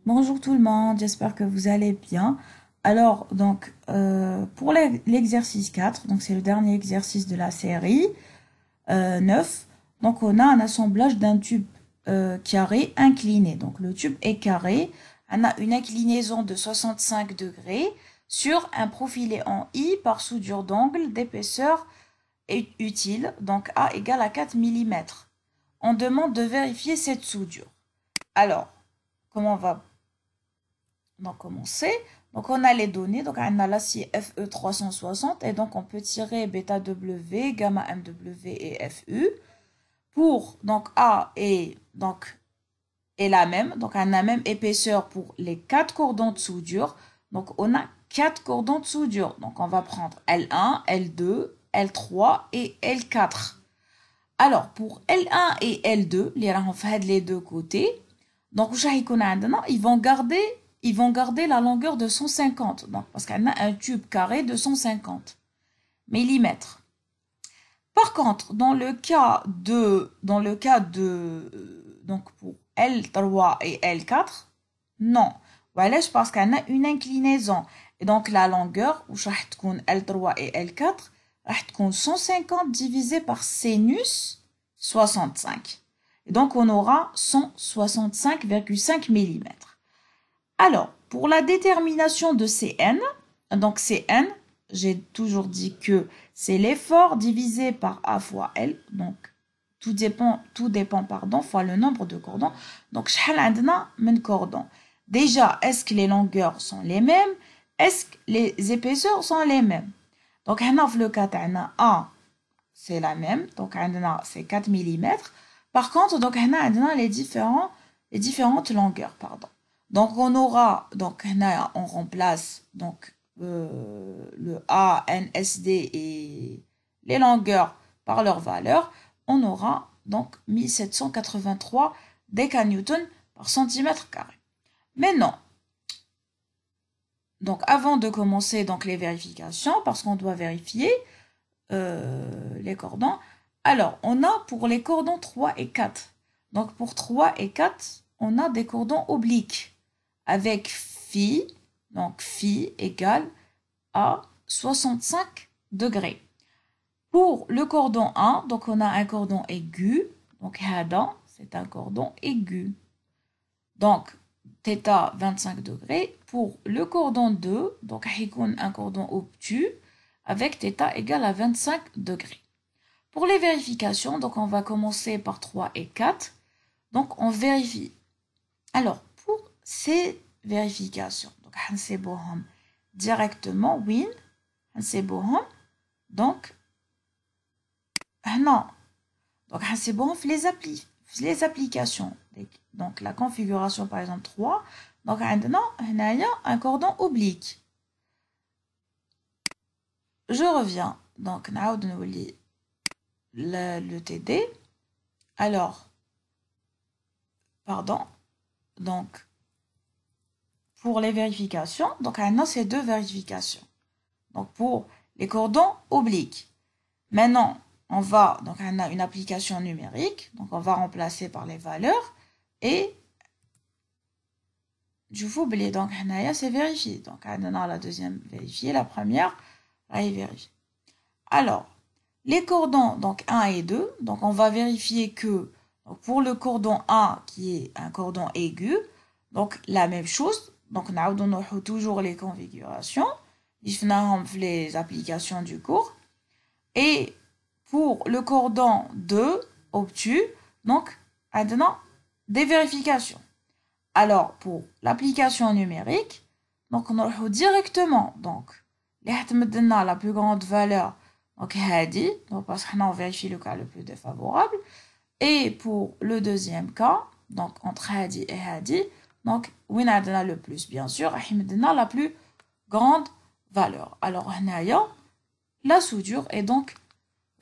Bonjour tout le monde, j'espère que vous allez bien. Alors, pour l'exercice 4, donc c'est le dernier exercice de la série 9, donc on a un assemblage d'un tube carré incliné. Donc le tube est carré, on a une inclinaison de 65 degrés sur un profilé en I par soudure d'angle d'épaisseur utile, donc A égale à 4 mm. On demande de vérifier cette soudure. Alors, comment on va commencer. Donc, on a les données. Donc, on a l'acier Fe360 et donc on peut tirer bêta W, gamma MW et Fu. Pour donc A est la même. Donc, on a la même épaisseur pour les 4 cordons de soudure. Donc, on a 4 cordons de soudure. Donc, on va prendre L1, L2, L3 et L4. Alors, pour L1 et L2, les deux côtés, donc ils vont garder la longueur de 150, donc, parce qu'on a un tube carré de 150 millimètres. Par contre, donc pour L3 et L4, non. Voilà, parce qu'on a une inclinaison. Et donc la longueur, où L3 et L4, 150 divisé par sinus 65. Et donc on aura 165,5 mm. Alors, pour la détermination de Cn, donc Cn, j'ai toujours dit que c'est l'effort divisé par A fois L, donc tout dépend fois le nombre de cordons. Donc, شحال عندنا من cordons. Déjà, est-ce que les longueurs sont les mêmes? Est-ce que les épaisseurs sont les mêmes? Donc, dans le cas A, c'est la même, donc c'est 4 mm. Par contre, donc on a les différentes longueurs, pardon. Donc on aura, donc on remplace donc le A, N, S, D et les longueurs par leur valeur. On aura donc 1783 décanewtons par centimètre carré. Maintenant, donc avant de commencer donc les vérifications, parce qu'on doit vérifier les cordons. Alors, on a pour les cordons 3 et 4. Donc, pour 3 et 4, on a des cordons obliques avec phi, donc phi égale à 65 degrés. Pour le cordon 1, donc on a un cordon aigu, donc hada, c'est un cordon aigu. Donc, θ 25 degrés. Pour le cordon 2, donc un cordon obtus, avec θ égale à 25 degrés. Pour les vérifications, donc on va commencer par 3 et 4. Donc on vérifie. Alors, pour ces vérifications, donc on directement win, donc non. Donc les applications. Donc la configuration par exemple 3. Donc on a un cordon oblique. Je reviens. Donc le TD. Alors, pardon. Donc, pour les vérifications, donc on a ces deux vérifications. Donc, pour les cordons obliques. Maintenant, on a une application numérique. Donc, on va remplacer par les valeurs. Et, je vous oublie. Donc, c'est vérifié. Donc, on a la deuxième vérifiée. La première, là, est vérifiée. Alors, les cordons, donc 1 et 2, donc on va vérifier que donc pour le cordon 1, qui est un cordon aigu, donc la même chose, donc on a toujours les configurations, les applications du cours. Et pour le cordon 2, obtus, donc maintenant des vérifications. Alors, pour l'application numérique, donc on a directement, donc, la plus grande valeur, donc hadi, donc parce qu'on vérifie le cas le plus défavorable. Et pour le deuxième cas, donc entre hadi et hadi, donc on a le plus bien sûr, on a la plus grande valeur. Alors la soudure est donc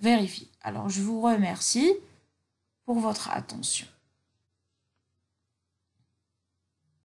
vérifiée. Alors je vous remercie pour votre attention.